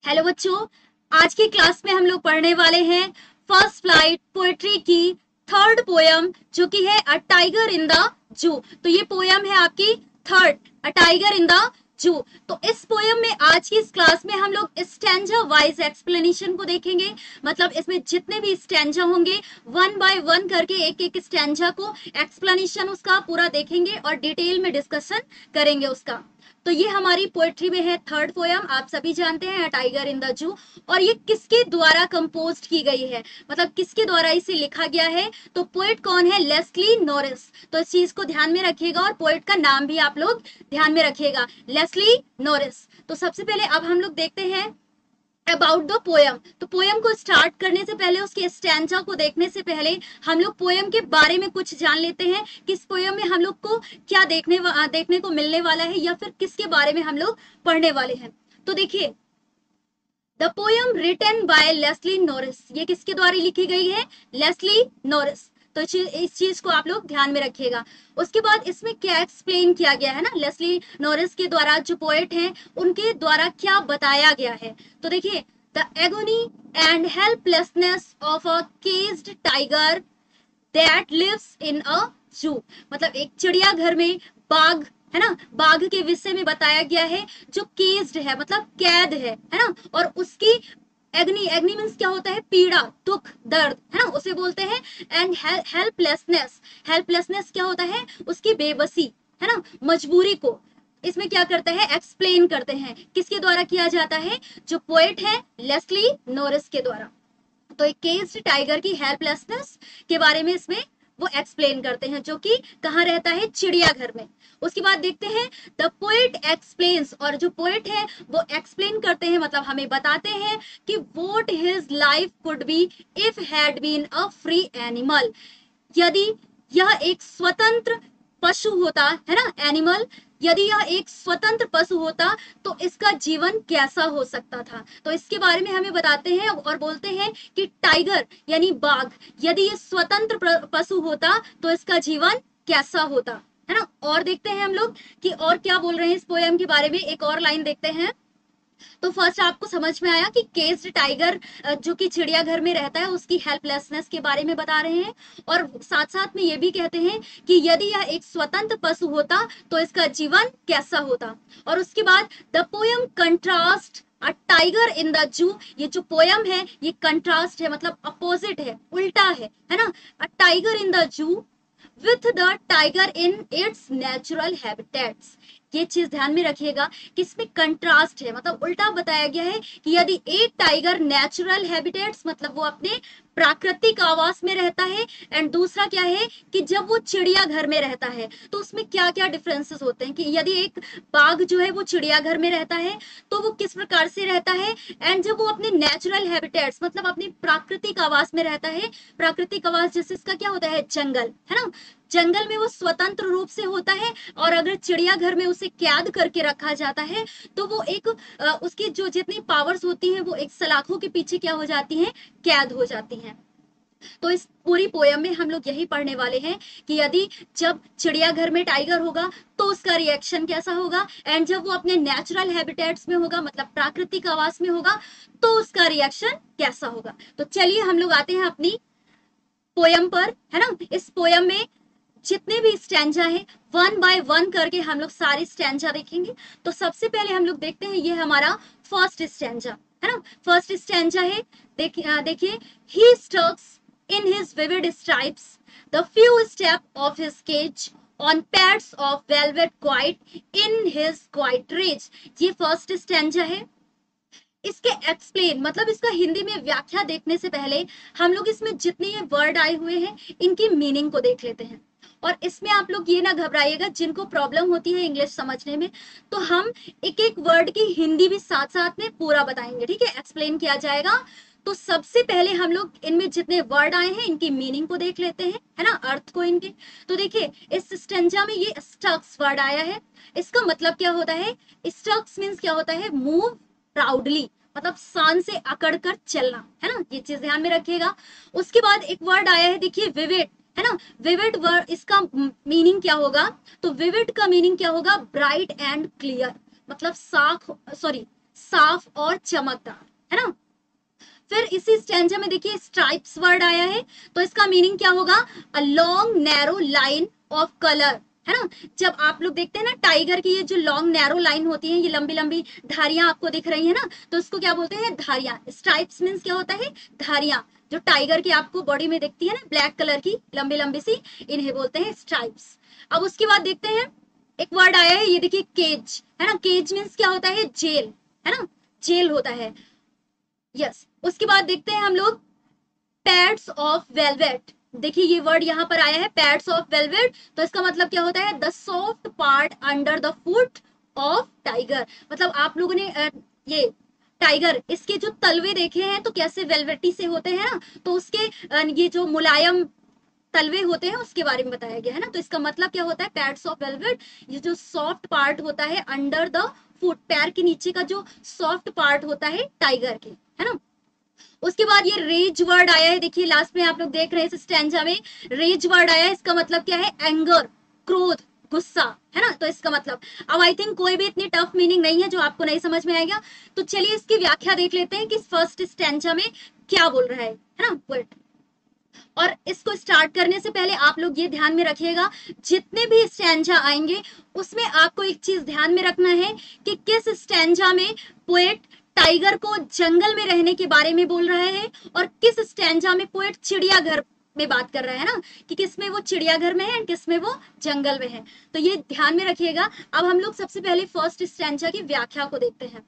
Hello बच्चों, आज की क्लास में हम लोग पढ़ने वाले हैं फर्स्ट फ्लाइट पोएट्री की थर्ड पोयम जो कि है a tiger in the zoo. तो ये पोयम है आपकी third, a tiger in the zoo. तो इस पोयम में आज की इस क्लास में हम लोग स्टैंजा वाइज एक्सप्लेनेशन को देखेंगे। मतलब इसमें जितने भी स्टैंजा होंगे वन बाय वन करके एक एक स्टैंजा को एक्सप्लेनेशन उसका पूरा देखेंगे और डिटेल में डिस्कशन करेंगे उसका। तो ये हमारी पोएट्री में है थर्ड पोयम, आप सभी जानते हैं टाइगर इन द जू। और ये किसके द्वारा कंपोज की गई है, मतलब किसके द्वारा इसे लिखा गया है? तो पोएट कौन है? Leslie Norris. तो इस चीज को ध्यान में रखिएगा और पोएट का नाम भी आप लोग ध्यान में रखिएगा, लेस्ली नॉरिस। तो सबसे पहले अब हम लोग देखते हैं अबाउट द पोयम। तो पोयम को स्टार्ट करने से पहले, उसके स्टैंजा को देखने से पहले हम लोग पोयम के बारे में कुछ जान लेते हैं कि इस पोयम में हम लोग को क्या देखने को मिलने वाला है या फिर किसके बारे में हम लोग पढ़ने वाले हैं। तो देखिए, the poem written by Leslie Norris, ये किसके द्वारा लिखी गई है? Leslie Norris. तो इस चीज को आप लोग ध्यान में रखिएगा। उसके बाद इसमें क्या एक्सप्लेन किया गया है ना, लेस्ली नॉरिस के द्वारा, जो पोएट हैं उनके द्वारा क्या बताया गया है। तो देखिए, the agony and helplessness of a caged tiger that lives in a zoo. मतलब एक चिड़ियाघर में बाघ है ना, बाघ के विषय में बताया गया है जो केज्ड है, मतलब कैद है ना। और उसकी एग्नी, एग्नी मीन्स क्या होता है? पीड़ा, दुख, दर्द है ना, उसे बोलते हैं। एंड हेल्पलेसनेस, हेल्पलेसनेस क्या होता है? उसकी बेबसी है ना, मजबूरी को इसमें क्या करते हैं? एक्सप्लेन करते हैं। किसके द्वारा किया जाता है? जो पोएट है लेस्ली नॉरिस के द्वारा। तो एक केज्ड टाइगर की हेल्पलेसनेस के बारे में इसमें वो एक्सप्लेन करते हैं, जो कि कहाँ रहता है? चिड़ियाघर में। उसके बाद देखते हैं द पोएट एक्सप्लेन्स, और जो पोएट है वो एक्सप्लेन करते हैं, मतलब हमें बताते हैं कि what his life could be if had been a free animal. यदि यह एक स्वतंत्र पशु होता है ना, एनिमल, यदि यह एक स्वतंत्र पशु होता तो इसका जीवन कैसा हो सकता था। तो इसके बारे में हमें बताते हैं और बोलते हैं कि टाइगर यानी बाघ, यदि ये स्वतंत्र पशु होता तो इसका जीवन कैसा होता, है ना। और देखते हैं हम लोग कि और क्या बोल रहे हैं इस पोयम के बारे में। एक और लाइन देखते हैं। तो फर्स्ट आपको समझ में आया कि केज्ड टाइगर जो कि चिड़ियाघर में रहता है उसकी हेल्पलेसनेस के बारे में बता रहे हैं, और साथ साथ में ये भी कहते हैं कि यदि यह एक स्वतंत्र पशु होता तो इसका जीवन कैसा होता। और उसके बाद the poem contrast a tiger in the zoo. ये जो पोयम है ये कंट्रास्ट है, मतलब अपोजिट है, उल्टा है ना। A tiger in the zoo with the tiger in its natural habitats. ये चीज ध्यान में रखिएगा कि इसमें कंट्रास्ट है, मतलब उल्टा बताया गया है कि यदि एक टाइगर नेचुरल हैबिटेट्स, मतलब वो अपने प्राकृतिक आवास में रहता है, एंड दूसरा क्या है कि जब वो चिड़ियाघर में रहता है, तो उसमें क्या क्या डिफरेंसेस होते हैं कि यदि एक बाघ जो है वो चिड़ियाघर में रहता है तो वो किस प्रकार से रहता है, एंड जब वो अपने नेचुरल हैबिटेट्स, मतलब अपनी प्राकृतिक आवास में रहता है। प्राकृतिक आवास जैसे इसका क्या होता है? जंगल है ना, जंगल में वो स्वतंत्र रूप से होता है, और अगर चिड़ियाघर में उसे कैद करके रखा जाता है तो वो एक उसकी जो जितनी पावर्स होती हैं वो एक सलाखों के पीछे क्या हो जाती हैं? कैद हो जाती हैं। तो इस पूरी पोयम में हम लोग यही पढ़ने वाले हैं कि यदि जब चिड़ियाघर में टाइगर होगा तो उसका रिएक्शन कैसा होगा, एंड जब वो अपने नेचुरल हैबिटेट्स में होगा, मतलब प्राकृतिक आवास में होगा, तो उसका रिएक्शन कैसा होगा। तो चलिए हम लोग आते हैं अपनी पोयम पर, है ना। इस पोयम में जितने भी स्टैंजा है वन बाय वन करके हम लोग सारे स्टैंजा देखेंगे। तो सबसे पहले हम लोग देखते हैं, ये हमारा फर्स्ट स्टैंजा है ना। फर्स्ट स्टैंजा है, देखिए, he stalks in his vivid stripes the few step of his cage on pads of velvet quiet in his quiet rage. ये फर्स्ट स्टैंजा है। इसके एक्सप्लेन, मतलब इसका हिंदी में व्याख्या देखने से पहले हम लोग इसमें जितने ये वर्ड आए हुए हैं इनकी मीनिंग को देख लेते हैं। और इसमें आप लोग ये ना घबराइएगा, जिनको प्रॉब्लम होती है इंग्लिश समझने में, तो हम एक एक वर्ड की हिंदी भी साथ साथ में पूरा बताएंगे, ठीक है, एक्सप्लेन किया जाएगा। तो सबसे पहले हम लोग इनमें जितने वर्ड आए हैं इनकी मीनिंग को देख लेते हैं, है ना, अर्थ को इनके। तो देखिए, इस स्टेंजा में ये स्टक्स वर्ड आया है। इसका मतलब क्या होता है? स्टक्स मीन्स क्या होता है? मूव प्राउडली, मतलब शान से अकड़ कर चलना, है ना, ये चीज ध्यान में रखिएगा। उसके बाद एक वर्ड आया है, देखिए, विविड, है ना। विविड वर्ड, इसका मीनिंग क्या होगा? तो विविड का मीनिंग क्या होगा? ब्राइट एंड क्लियर, मतलब साफ, सॉरी, साफ और चमकदार, है ना। फिर इसी स्टैंजा में देखिए स्ट्राइप्स वर्ड आया है, तो इसका मीनिंग क्या होगा, a long narrow line of colour, है ना। जब आप लोग देखते हैं ना टाइगर की ये जो लॉन्ग नैरो लाइन होती है, ये लंबी लंबी धारियां आपको दिख रही है ना, तो इसको क्या बोलते हैं, धारियां। स्ट्राइप्स मीन्स क्या होता है, धारियां। जो टाइगर की आपको बॉडी में दिखती है ना ब्लैक कलर की लंबी लंबी सी, इन्हें बोलते हैं स्ट्राइप्स। अब उसके बाद देखते हैं एक वर्ड आया है, ये देखिए केज, है ना। केज मीन्स क्या होता है, जेल, है ना, जेल होता है, यस। उसके बाद देखते हैं हम लोग पैड्स ऑफ वेलवेट। देखिए ये वर्ड यहाँ पर आया है पैड्स ऑफ वेलवेट, तो इसका मतलब क्या होता है, the soft part under the foot of tiger. मतलब आप लोगों ने ये टाइगर इसके जो तलवे देखे हैं तो कैसे वेलवेटी से होते हैं ना, तो उसके ये जो मुलायम तलवे होते हैं उसके बारे में बताया गया है ना। तो इसका मतलब क्या होता है, पैड्स ऑफ वेलवेट, ये जो सॉफ्ट पार्ट होता है अंडर द फुट, पैर के नीचे का जो सॉफ्ट पार्ट होता है टाइगर के, है ना। उसके बाद ये रेज वर्ड आया है, देखिए लास्ट में आप लोग देख रहे हैं इस स्टैंजा में रेज वर्ड आया है, इसका मतलब क्या है, एंगर, क्रोध, गुस्सा, है ना। तो इसका मतलब अब आई थिंक कोई भी इतनी टफ मीनिंग नहीं है जो आपको नहीं समझ में आएगा, तो चलिए इसकी व्याख्या देख लेते हैं कि फर्स्ट स्टैंजा में क्या बोल रहा है ना पोएट। और इसको स्टार्ट करने से पहले आप लोग ये ध्यान में रखिएगा, जितने भी स्टैंजा आएंगे उसमें आपको एक चीज ध्यान में रखना है कि किस स्टैंजा में पोएट टाइगर को जंगल में रहने के बारे में बोल रहा है और किस स्टैंजा में पोएट चिड़ियाघर में बात कर रहा है ना, कि किसमें वो चिड़ियाघर में है किसमें वो जंगल में है। तो ये ध्यान में रखिएगा। अब हम लोग सबसे पहले फर्स्ट स्टैंजा की व्याख्या को देखते हैं।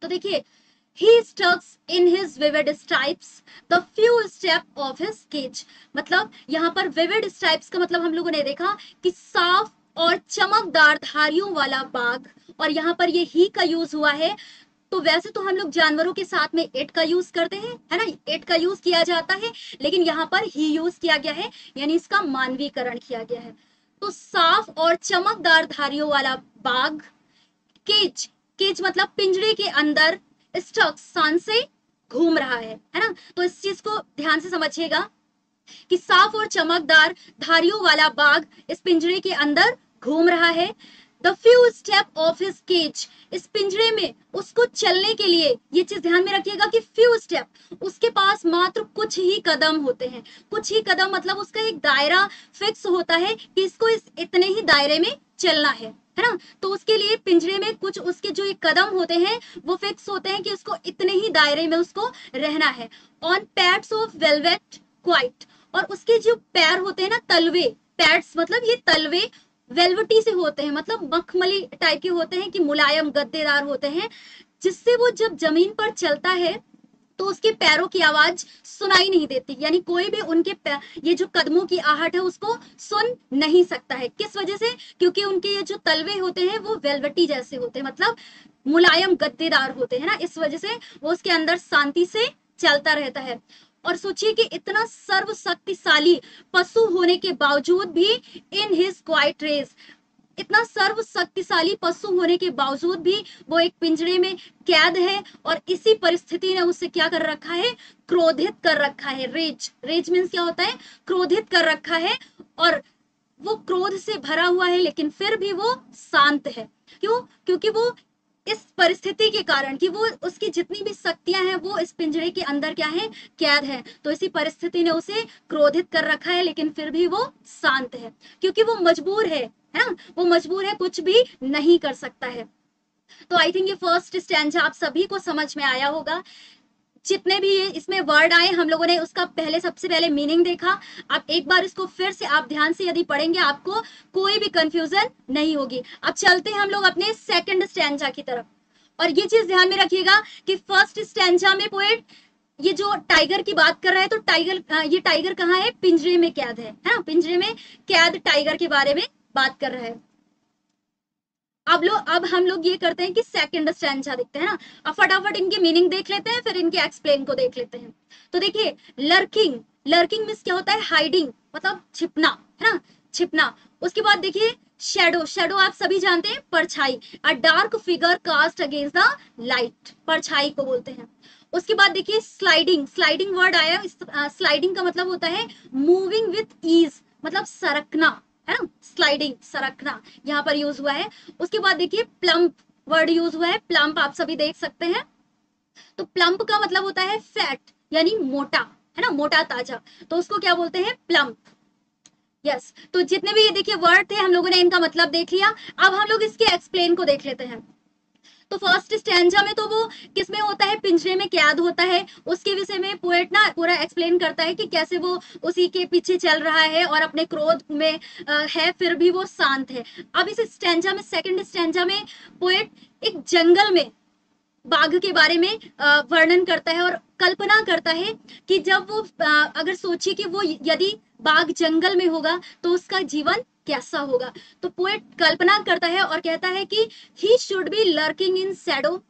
तो देखिए he stuck in his vivid stripes the few step of his cage। मतलब यहाँ पर vivid stripes का मतलब हम लोगों ने देखा कि साफ और चमकदार धारियों वाला बाघ, और यहाँ पर ये ही का यूज हुआ है। तो वैसे तो हम लोग जानवरों के साथ में इट का यूज करते हैं, है ना, इट का यूज किया जाता है, लेकिन यहाँ पर ही यूज किया गया है, यानी इसका मानवीकरण किया गया है। तो साफ और चमकदार धारियों वाला बाघ, केज, केज मतलब पिंजरे के अंदर, स्टक सान से घूम रहा है ना। तो इस चीज को ध्यान से समझिएगा कि साफ और चमकदार धारियों वाला बाघ इस पिंजरे के अंदर घूम रहा है। The few step of his cage, इस पिंजरे में उसको चलने के लिए, ये चीज ध्यान में रखिएगा कि फ्यू स्टेप, उसके पास मात्र कुछ ही कदम होते हैं। कुछ ही कदम मतलब उसका एक दायरा फिक्स होता है कि इसको इस इतने ही दायरे में चलना है ना। तो उसके लिए पिंजरे में कुछ उसके जो एक कदम होते हैं वो फिक्स होते हैं कि उसको इतने ही दायरे में उसको रहना है। On pads of velvet quite, और उसके जो पैर होते हैं ना तलवे, पैड्स मतलब ये तलवे वेलवेटी से होते हैं, मतलब मखमली टाइप के होते हैं कि मुलायम गद्देदार होते हैं, जिससे वो जब जमीन पर चलता है तो उसके पैरों की आवाज सुनाई नहीं देती, यानी कोई भी उनके ये जो कदमों की आहट है उसको सुन नहीं सकता है। किस वजह से, क्योंकि उनके ये जो तलवे होते हैं वो वेलवेटी जैसे होते हैं, मतलब मुलायम गद्देदार होते हैं ना, इस वजह से वो उसके अंदर शांति से चलता रहता है। और सोचिए कि इतना सर्वशक्तिशाली पशु होने के बावजूद भी इन हिज क्वाइट रेस, इतना सर्वशक्तिशाली पशु होने के बावजूद भी वो एक पिंजरे में कैद है, और इसी परिस्थिति ने उसे क्या कर रखा है, क्रोधित कर रखा है। रेज, रेज मीन्स क्या होता है, क्रोधित कर रखा है, और वो क्रोध से भरा हुआ है लेकिन फिर भी वो शांत है। क्यों, क्योंकि वो इस परिस्थिति के कारण कि वो उसकी जितनी भी शक्तियां हैं वो इस पिंजरे के अंदर क्या है, कैद है। तो इसी परिस्थिति ने उसे क्रोधित कर रखा है लेकिन फिर भी वो शांत है, क्योंकि वो मजबूर है ना, वो मजबूर है, कुछ भी नहीं कर सकता है। तो आई थिंक ये फर्स्ट स्टैंजा आप सभी को समझ में आया होगा। जितने भी इसमें वर्ड आए हम लोगों ने उसका पहले सबसे पहले मीनिंग देखा। अब एक बार इसको फिर से आप ध्यान से यदि पढ़ेंगे आपको कोई भी कंफ्यूजन नहीं होगी। अब चलते हैं हम लोग अपने सेकंड स्टैंजा की तरफ, और ये चीज ध्यान में रखिएगा कि फर्स्ट स्टैंजा में पोएट ये जो टाइगर की बात कर रहा है, तो टाइगर, ये टाइगर कहाँ है, पिंजरे में कैद है ना, पिंजरे में कैद टाइगर के बारे में बात कर रहा है। अब हम लोग ये करते हैं कि सेकंड स्टैंजा देखते हैं ना। अब फटाफट इनकी मीनिंग देख लेते हैं, फिर इनके एक्सप्लेन को देख लेते हैं। तो देखिए लर्किंग, लर्किंग मींस क्या होता है, हाइडिंग, मतलब छिपना, है ना, छिपना। उसके बाद देखिए शैडो, शैडो आप सभी जानते हैं परछाई, a dark figure cast against the light, परछाई को बोलते हैं। उसके बाद देखिए स्लाइडिंग, स्लाइडिंग वर्ड आया, स्लाइडिंग का मतलब होता है मूविंग विथ ईज, मतलब सरकना, है ना, स्लाइडिंग, सरकना यहाँ पर यूज हुआ है। उसके बाद देखिए प्लम्प वर्ड यूज हुआ है प्लम्प, आप सभी देख सकते हैं। तो प्लम्प का मतलब होता है फैट, यानी मोटा, है ना, मोटा ताजा, तो उसको क्या बोलते हैं, प्लम्प। यस, तो जितने भी ये देखिए वर्ड थे हम लोगों ने इनका मतलब देख लिया। अब हम लोग इसके एक्सप्लेन को देख लेते हैं। तो फर्स्ट स्टैंजा में तो वो किसमें होता है, पिंजरे में कैद होता है, उसके विषय में पोएट ना पूरा एक्सप्लेन करता है कि कैसे वो उसी के पीछे चल रहा है और अपने क्रोध में है, फिर भी वो शांत है। अब इस स्टैंजा में, सेकंड स्टैंजा में पोएट एक जंगल में बाघ के बारे में वर्णन करता है और कल्पना करता है कि जब वो अगर सोचे कि वो यदि बाघ जंगल में होगा तो उसका जीवन कैसा होगा। तो पोएट कल्पना करता है और कहता है कि he should B lurking in Shadow,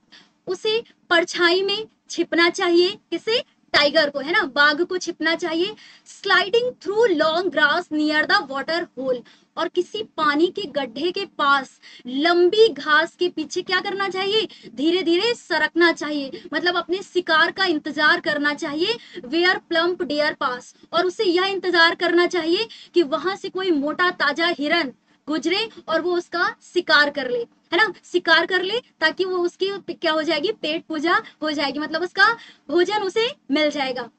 उसे परछाई में छिपना चाहिए, किसे, टाइगर को, है ना, बाघ को छिपना चाहिए। Sliding through long grass near the water hole, और किसी पानी के गड्ढे के पास लंबी घास के पीछे क्या करना चाहिए, धीरे धीरे सरकना चाहिए, मतलब अपने शिकार का इंतजार करना चाहिए। वेयर प्लम्प डियर पास, और उसे यह इंतजार करना चाहिए कि वहां से कोई मोटा ताजा हिरन गुजरे और वो उसका शिकार कर ले, है ना, शिकार कर ले, ताकि वो उसकी क्या हो जाएगी, पेट पूजा हो जाएगी, मतलब उसका भोजन उसे मिल जाएगा।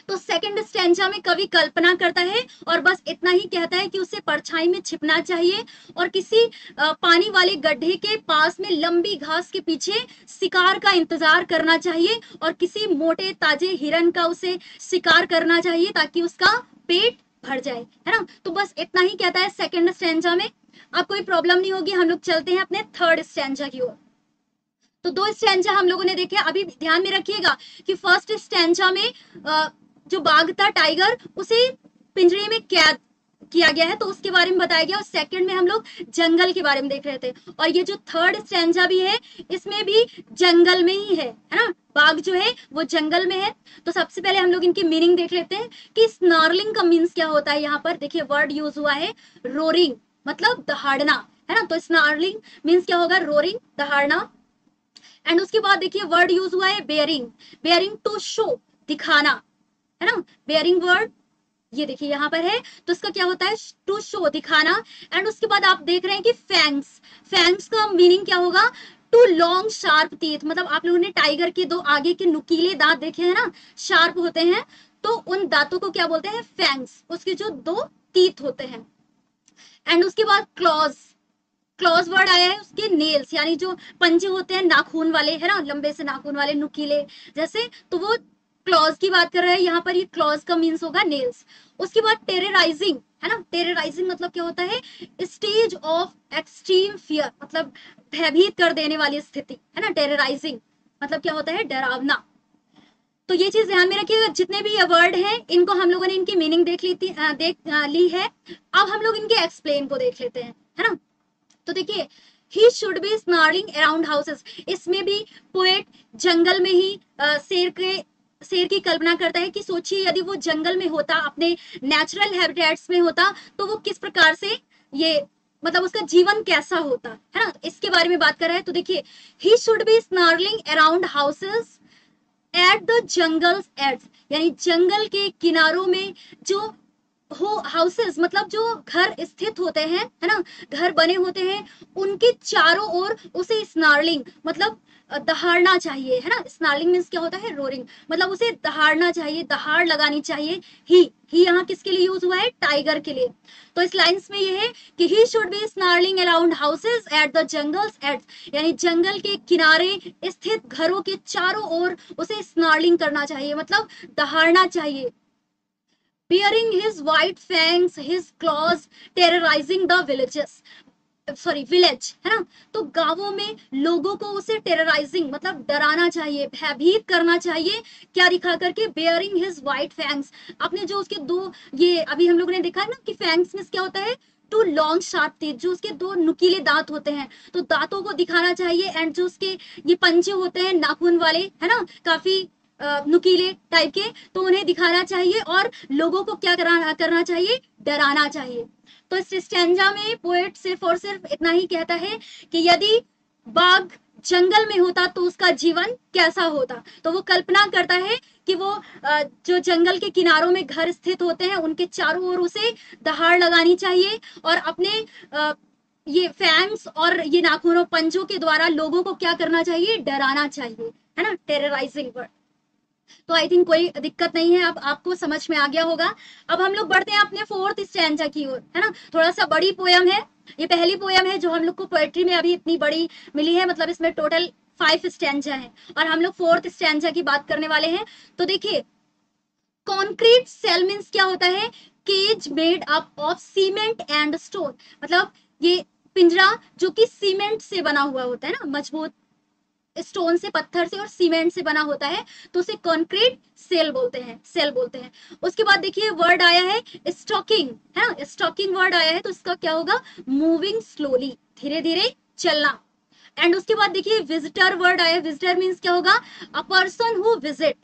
तो सेकंड स्टैंजा में कवि कल्पना करता है और बस इतना ही कहता है कि उसे परछाई में छिपना चाहिए और किसी पानी वाले गड्ढे के पास में लंबी घास के पीछे शिकार का इंतजार करना चाहिए और किसी मोटे ताजे हिरन का उसे शिकार करना चाहिए ताकि उसका पेट भर जाए, है ना। तो बस इतना ही कहता है सेकंड स्टैंजा में। अब कोई प्रॉब्लम नहीं होगी, हम लोग चलते हैं अपने थर्ड स्टैंजा की ओर। तो दो स्टैंजा हम लोगों ने देखे, अभी ध्यान में रखिएगा कि फर्स्ट स्टैंजा में जो बाघ था टाइगर, उसे पिंजरे में कैद किया गया है तो उसके बारे में बताया गया, और सेकंड में हम लोग जंगल के बारे में देख रहे थे। और ये जो थर्ड स्टैंजा भी है इसमें भी जंगल में ही है ना, बाघ जो है वो जंगल में है। तो सबसे पहले हम लोग इनकी मीनिंग देख लेते हैं कि स्नॉर्लिंग का मीन्स क्या होता है। यहाँ पर देखिए वर्ड यूज हुआ है रोरिंग, मतलब दहाड़ना, है ना। तो स्नॉर्लिंग मीन्स क्या होगा, रोरिंग, दहाड़ना। एंड उसके बाद देखिए वर्ड यूज हुआ है बेयरिंग, बेयरिंग टू शो, दिखाना, है ना। बेयरिंग वर्ड ये देखिए यहाँ पर है, तो इसका क्या होता है, टू शो, दिखाना। एंड उसके बाद आप देख रहे हैं कि फैंग्स, फैंग्स का मीनिंग क्या होगा, टू लॉन्ग शार्प टीथ, मतलब आप लोगों ने टाइगर के दो आगे के नुकीले दांत देखे हैं ना, शार्प होते हैं, तो उन दांतों को क्या बोलते हैं, फैंग्स, उसके जो दो टीथ होते हैं। एंड उसके बाद क्लॉज, क्लॉज वर्ड आया है, उसके नेल्स यानी जो पंजे होते हैं नाखून वाले, है ना, लंबे से नाखून वाले नुकीले जैसे, तो वो क्लॉज की बात कर रहे हैं यहाँ पर, ये क्लॉज का मीन्स होगा नेल्स। उसके बाद टेरराइजिंग, है ना, टेरराइजिंग मतलब क्या होता है, स्टेज ऑफ एक्सट्रीम फियर, मतलब भयभीत कर देने वाली स्थिति, है ना। टेरराइजिंग मतलब क्या होता है, डरावना। तो ये चीज ध्यान में रखिएगा, जितने भी ये वर्ड हैं इनको हम लोगों ने इनकी मीनिंग देख ली है। अब हम लोग इनके एक्सप्लेन को देख लेते हैं, है ना। तो देखिए he should be snarling around houses, इसमें भी पोएट जंगल में ही शेर की कल्पना करता है कि सोचिए यदि वो जंगल में होता, अपने नेचुरल हैबिटेट्स में होता, तो वो किस प्रकार से ये मतलब उसका जीवन कैसा होता, है ना, इसके बारे में बात कर रहा है। तो देखिए he should be snarling around houses at the jungle's edge, यानी जंगल के किनारों में जो हो हाउसेस, मतलब जो घर स्थित होते हैं, है ना, घर बने होते हैं, उनके चारों ओर उसे स्नार्लिंग मतलब दहाड़ना चाहिए, है ना। स्नार्लिंग मीन्स क्या होता है, रोरिंग, मतलब उसे दहाड़ना चाहिए, दहाड़ लगानी चाहिए। ही यहाँ किसके लिए यूज हुआ है, टाइगर के लिए। तो इस लाइंस में ये है कि he should be snarling around houses at the jungle's edge, यानी जंगल के किनारे स्थित घरों के चारों ओर उसे स्नार्लिंग करना चाहिए, मतलब दहाड़ना चाहिए। Bearing his white fangs, his claws, terrorizing the village, है ना। तो गांवों में लोगों को उसे टेरराइजिंग मतलब डराना चाहिए, भयभीत करना चाहिए, क्या दिखा करके, बेयरिंग हिज व्हाइट फैंग्स, अपने जो उसके दो, ये अभी हम लोगों ने देखा है ना कि फैंग्स में क्या होता है, टू लॉन्ग शार्प टीथ, जो उसके दो नुकीले दांत होते हैं, तो दांतों को दिखाना चाहिए। एंड जो उसके ये पंजे होते हैं नाखून वाले, है ना, काफी नुकीले टाइप के, तो उन्हें दिखाना चाहिए और लोगों को क्या करना चाहिए, डराना चाहिए। तो इस स्टैंजा में पोएट सिर्फ और सिर्फ इतना ही कहता है कि यदि बाघ जंगल में होता तो उसका जीवन कैसा होता। तो वो कल्पना करता है कि वो जो जंगल के किनारों में घर स्थित होते हैं उनके चारों ओर उसे दहाड़ लगानी चाहिए और अपने ये फैंग्स और ये नाखूनों पंजों के द्वारा लोगों को क्या करना चाहिए, डराना चाहिए, है ना, टेरराइजिंग वर्ड। तो आई थिंक कोई दिक्कत नहीं है, अब आपको समझ में आ गया होगा। अब हम लोग बढ़ते हैं अपने फोर्थ स्टैंजा की ओर, है ना। थोड़ा सा बड़ी पोयम है, ये पहली पोयम है जो हम लोग को पोएट्री में अभी इतनी बड़ी मिली है, मतलब इसमें टोटल 5 स्टैंजा है और हम लोग फोर्थ स्टैंजा की बात करने वाले हैं। तो देखिए, कॉन्क्रीट सेल मीन्स क्या होता है, cage made up of cement and stone, मतलब ये पिंजरा जो कि सीमेंट से बना हुआ होता है ना, मजबूत स्टोन से, पत्थर से और सीमेंट से बना होता है, तो उसे कंक्रीट सेल बोलते हैं, सेल बोलते हैं। उसके बाद देखिए वर्ड आया है स्टॉकिंग, है ना, स्टॉकिंग वर्ड आया है, तो इसका क्या होगा, मूविंग स्लोली, धीरे धीरे चलना। एंड उसके बाद देखिए विजिटर वर्ड आया, विजिटर मीन्स क्या होगा, अ पर्सन हु विजिट,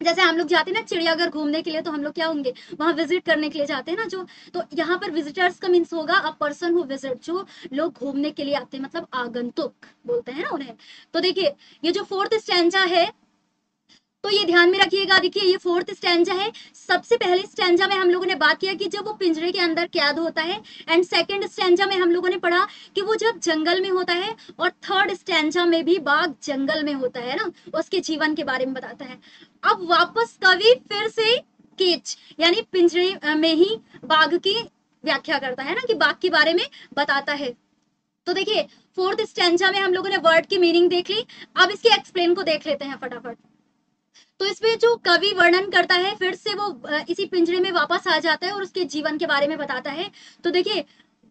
जैसे हम लोग जाते हैं ना चिड़ियाघर घूमने के लिए, तो हम लोग क्या होंगे, वहां विजिट करने के लिए जाते हैं ना जो, तो यहाँ पर विजिटर्स का मीन्स होगा अ पर्सन हु विजिट, जो लोग घूमने के लिए आते हैं, मतलब आगंतुक बोलते हैं ना उन्हें। तो देखिए ये जो फोर्थ स्टैंजा है, तो ये ध्यान में रखिएगा। देखिए ये फोर्थ स्टैंजा है, सबसे पहले स्टैंजा में हम लोगों ने बात किया कि जब वो पिंजरे के अंदर कैद होता है, एंड सेकंड स्टैंजा में हम लोगों ने पढ़ा कि वो जब जंगल में होता है, और थर्ड स्टैंजा में भी बाघ जंगल में होता है ना, उसके जीवन के बारे में बताता है। अब वापस कवि फिर से केज यानी पिंजरे में ही बाघ की व्याख्या करता है ना, कि बाघ के बारे में बताता है। तो देखिए फोर्थ स्टैंजा में हम लोगों ने वर्ड की मीनिंग देख ली, अब इसके एक्सप्लेन को देख लेते हैं फटाफट। तो इसमें जो कवि वर्णन करता है, फिर से वो इसी पिंजरे में वापस आ जाता है और उसके जीवन के बारे में बताता है। तो देखिए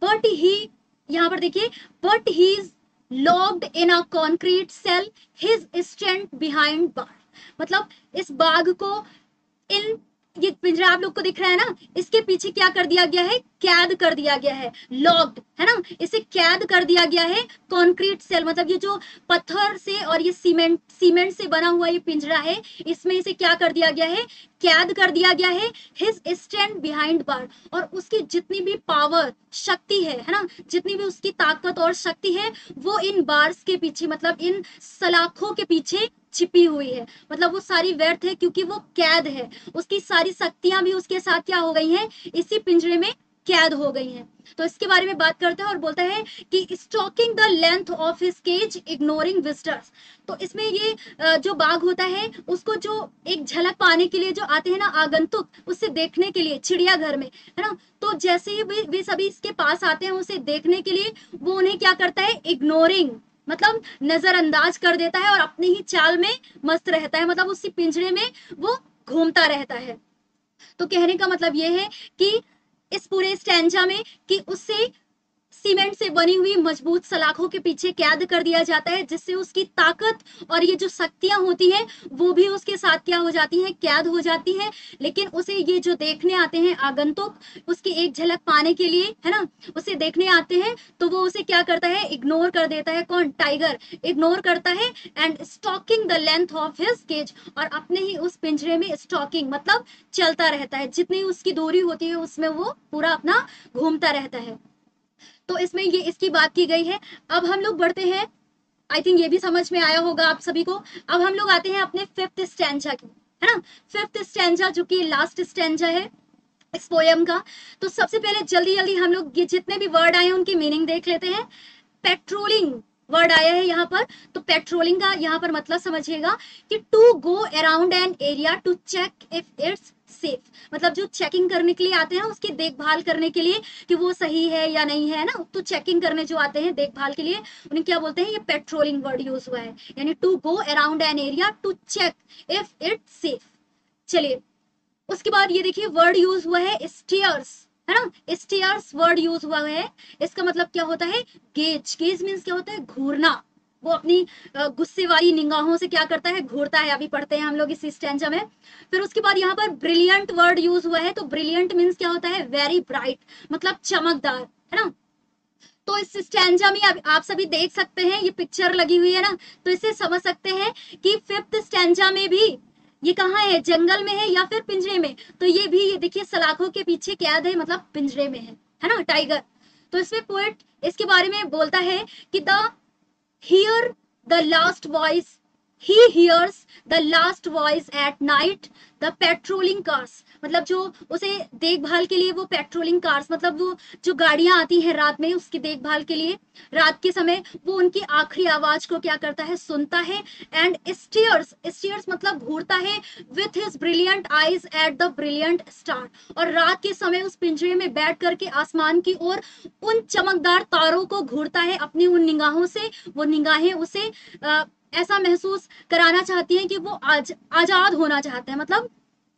बट ही, यहाँ पर देखिए, but he is locked in a concrete cell, his strength behind bar, मतलब इस बाघ को इन, ये पिंजरा आप लोग को दिख रहा है ना, इसके पीछे क्या कर दिया गया है, कैद कर दिया गया है, लॉक्ड, है ना, इसे कैद कर दिया गया है कंक्रीट सेल, मतलब ये जो पत्थर से और ये सीमेंट से बना हुआ ये पिंजरा है, इसमें इसे क्या कर दिया गया है, कैद कर दिया गया है, हिज स्ट्रेंथ बिहाइंड बार, और उसकी जितनी भी पावर, शक्ति है ना, जितनी भी उसकी ताकत और शक्ति है, वो इन बार्स के पीछे, मतलब इन सलाखों के पीछे छिपी हुई है, मतलब वो सारी व्यर्थ है क्योंकि वो कैद है, उसकी सारी शक्तियां भी उसके साथ क्या हो गई हैं, इसी पिंजरे में कैद हो गई हैं। तो इसके बारे में बात करते हैं और बोलता है कि stalking the length of his cage ignoring visitors, तो इसमें ये जो बाघ होता है उसको जो एक झलक पाने के लिए जो आते हैं ना आगंतुक, उससे देखने के लिए चिड़ियाघर में, है ना, तो जैसे ही वे सभी इसके पास आते हैं उसे देखने के लिए, वो उन्हें क्या करता है, इग्नोरिंग, मतलब नजरअंदाज कर देता है और अपनी ही चाल में मस्त रहता है, मतलब उसी पिंजरे में वो घूमता रहता है। तो कहने का मतलब ये है कि इस पूरे स्टैंजा में कि उससे सीमेंट से बनी हुई मजबूत सलाखों के पीछे कैद कर दिया जाता है, जिससे उसकी ताकत और ये जो शक्तियां होती हैं वो भी उसके साथ क्या हो जाती हैं, कैद हो जाती हैं। लेकिन उसे ये जो देखने आते हैं आगंतुक, उसकी एक झलक पाने के लिए, है ना, उसे देखने आते हैं, तो वो उसे क्या करता है, इग्नोर कर देता है, कौन, टाइगर इग्नोर करता है, and stalking the length of his cage, और अपने ही उस पिंजरे में स्टॉकिंग मतलब चलता रहता है, जितनी उसकी दूरी होती है उसमें वो पूरा अपना घूमता रहता है। तो इसमें ये इसकी बात की गई है। अब हम लोग बढ़ते हैं, आई थिंक ये भी समझ में आया होगा आप सभी को। अब हम लोग आते हैं अपने फिफ्थ स्टैंजा की, है ना, फिफ्थ स्टैंजा जो कि लास्ट स्टैंजा है इस पोयम का। तो सबसे पहले जल्दी जल्दी हम लोग ये जितने भी वर्ड आए हैं उनकी मीनिंग देख लेते हैं। पेट्रोलिंग वर्ड आया है यहाँ पर, तो पेट्रोलिंग का यहाँ पर मतलब समझिएगा कि to go around an area to check if it's safe, मतलब जो चेकिंग करने के लिए आते हैं उसकी देखभाल करने के लिए कि वो सही है या नहीं है ना, तो चेकिंग करने जो आते हैं देखभाल के लिए उन्हें क्या बोलते हैं, ये पेट्रोलिंग वर्ड यूज हुआ है, यानी to go around an area to check if it's safe. चलिए उसके बाद ये देखिए वर्ड यूज हुआ है स्टीयर्स, है ना, स्टीयर्स वर्ड यूज हुआ है, इसका मतलब क्या होता है, गेज, गेज मीन्स क्या होता है, घूरना, वो अपनी गुस्से वाली निगाहों से क्या करता है, घूरता है, अभी पढ़ते हैं हम लोग इस स्टैंजा में। फिर उसके बाद यहाँ पर ब्रिलियंट वर्ड यूज हुआ है, तो ब्रिलियंट मीन्स क्या होता है, वेरी ब्राइट, मतलब चमकदार, है ना। तो इस स्टैंजा में आप सभी देख सकते हैं, ये पिक्चर लगी हुई है ना, तो इसे समझ सकते हैं कि फिफ्थ स्टैंजा में भी ये कहाँ है, जंगल में है या फिर पिंजरे में, तो ये भी ये देखिए सलाखों के पीछे कैद है, मतलब पिंजरे में है ना, टाइगर। तो इसमें पोएट इसके बारे में बोलता है कि the here the last voice he hears the last voice at night, the patrolling cars, मतलब जो उसे देखभाल के लिए वो पेट्रोलिंग कार्स, मतलब वो जो गाड़ियां आती हैं रात में उसकी देखभाल के लिए, रात के समय वो उनकी आखिरी आवाज को क्या करता है, सुनता है। एंड स्टीयर्स, स्टीयर्स मतलब घूरता है with his brilliant eyes at the brilliant star, और रात के समय उस पिंजरे में बैठ करके आसमान की ओर उन चमकदार तारों को घूरता है अपनी उन निगाहों से। वो निगाहें उसे ऐसा महसूस कराना चाहती हैं कि वो आजाद होना चाहता है, मतलब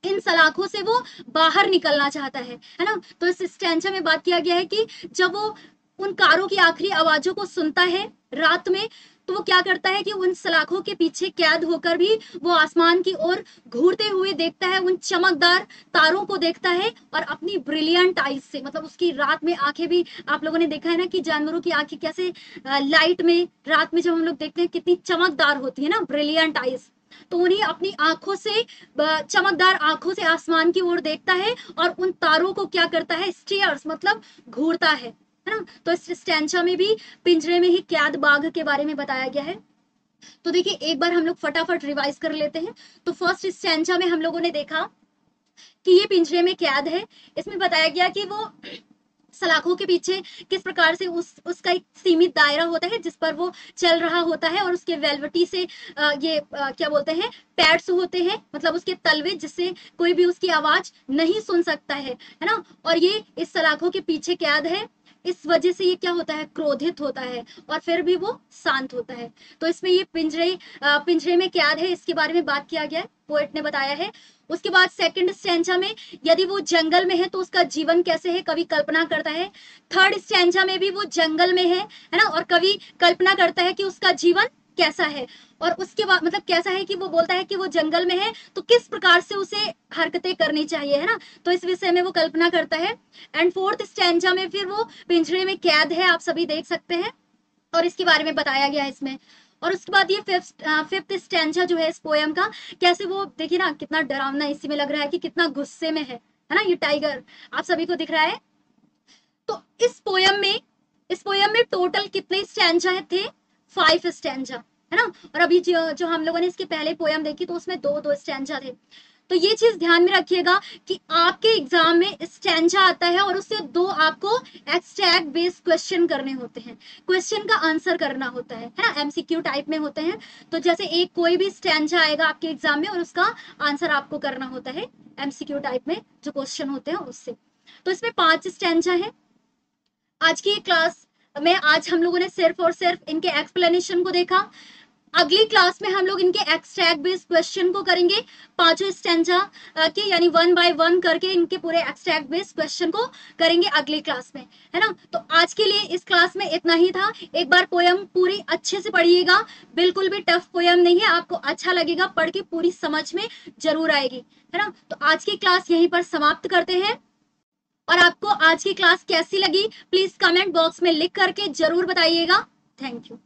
इन सलाखों से वो बाहर निकलना चाहता है ना। तो इस स्टैंजा में बात किया गया है कि जब वो उन कारों की आखिरी आवाजों को सुनता है रात में, तो वो क्या करता है कि उन सलाखों के पीछे कैद होकर भी वो आसमान की ओर घूरते हुए देखता है, उन चमकदार तारों को देखता है, और अपनी ब्रिलियंट आईज से, मतलब उसकी रात में आंखें भी, आप लोगों ने देखा है ना कि जानवरों की आंखें कैसे लाइट में रात में जब हम लोग देखते हैं कितनी चमकदार होती है ना, ब्रिलियंट आईज। तो उन्हें अपनी आंखों से, चमकदार आंखों से आसमान की ओर देखता है और उन तारों को क्या करता है, स्टीयर्स मतलब घूरता है ना। तो इस स्टैंचा में भी पिंजरे में ही कैद बाघ के बारे में बताया गया है। तो देखिए एक बार हम लोग फटाफट रिवाइज कर लेते हैं। तो फर्स्ट स्टैंचा में हम लोगों ने देखा कि ये पिंजरे में कैद है। इसमें बताया गया कि वो सलाखों के पीछे किस प्रकार से उसका एक सीमित दायरा होता है जिस पर वो चल रहा होता है, और उसके वेलवेटी से क्या बोलते हैं, पैड्स होते हैं, मतलब उसके तलवे, जिससे कोई भी उसकी आवाज नहीं सुन सकता है ना। और ये इस सलाखों के पीछे कैद है, इस वजह से ये क्या होता है, क्रोधित होता है, और फिर भी वो शांत होता है। तो इसमें ये पिंजरे में कैद है, इसके बारे में बात किया गया है, पोएट ने बताया है। उसके बाद सेकंड स्टैंजा में यदि वो जंगल में है तो उसका जीवन कैसे है, कवि कल्पना करता है। थर्ड स्टैंजा में भी वो जंगल में है ना, और कवि कल्पना करता है कि उसका जीवन कैसा है, और उसके बाद मतलब कैसा है कि वो बोलता है कि वो जंगल में है तो किस प्रकार से उसे हरकतें करनी चाहिए, है ना। तो इस विषय में वो कल्पना करता है। एंड फोर्थ स्टैंजा में फिर वो पिंजरे में कैद है, आप सभी देख सकते हैं, और इसके बारे में बताया गया है इसमें। और उसके बाद ये फिफ्थ स्टैंजा जो है इस पोयम का, कैसे वो देखिए ना कितना डरावना इसी में लग रहा है कि कितना गुस्से में है ना ये टाइगर, आप सभी को दिख रहा है। तो इस पोयम में टोटल कितने स्टैंजा थे, 5 स्टैंजा, है ना। और अभी जो हम लोगों ने इसके पहले पोयम देखी तो उसमें दो स्टैंजा थे। तो ये चीज ध्यान में रखिएगा कि आपके एग्जाम में स्टैंजा आता है और उससे 2 आपको एक्सट्रैक्ट बेस्ड क्वेश्चन करने होते हैं, क्वेश्चन का आंसर करना होता है ना, एमसीक्यू टाइप में होते हैं। तो जैसे एक कोई भी स्टैंजा आएगा आपके एग्जाम में और उसका आंसर आपको करना होता है एमसीक्यू टाइप में जो क्वेश्चन होते हैं उससे। तो इसमें 5 स्टैंजा है। आज की क्लास में आज हम लोगों ने सिर्फ और सिर्फ इनके एक्सप्लेनेशन को देखा। अगली क्लास में हम लोग इनके एक्सट्रैक्ट बेस्ड क्वेश्चन को करेंगे, 5 स्टैंजा के, यानी 1 बाय 1 करके इनके पूरे एक्सट्रैक्ट बेस्ड क्वेश्चन को करेंगे अगली क्लास में, है ना। तो आज के लिए इस क्लास में इतना ही था। एक बार पोयम पूरी अच्छे से पढ़िएगा, बिल्कुल भी टफ पोयम नहीं है, आपको अच्छा लगेगा, पढ़ के पूरी समझ में जरूर आएगी, है ना। तो आज की क्लास यहीं पर समाप्त करते हैं, और आपको आज की क्लास कैसी लगी प्लीज कमेंट बॉक्स में लिख करके जरूर बताइएगा। Thank you.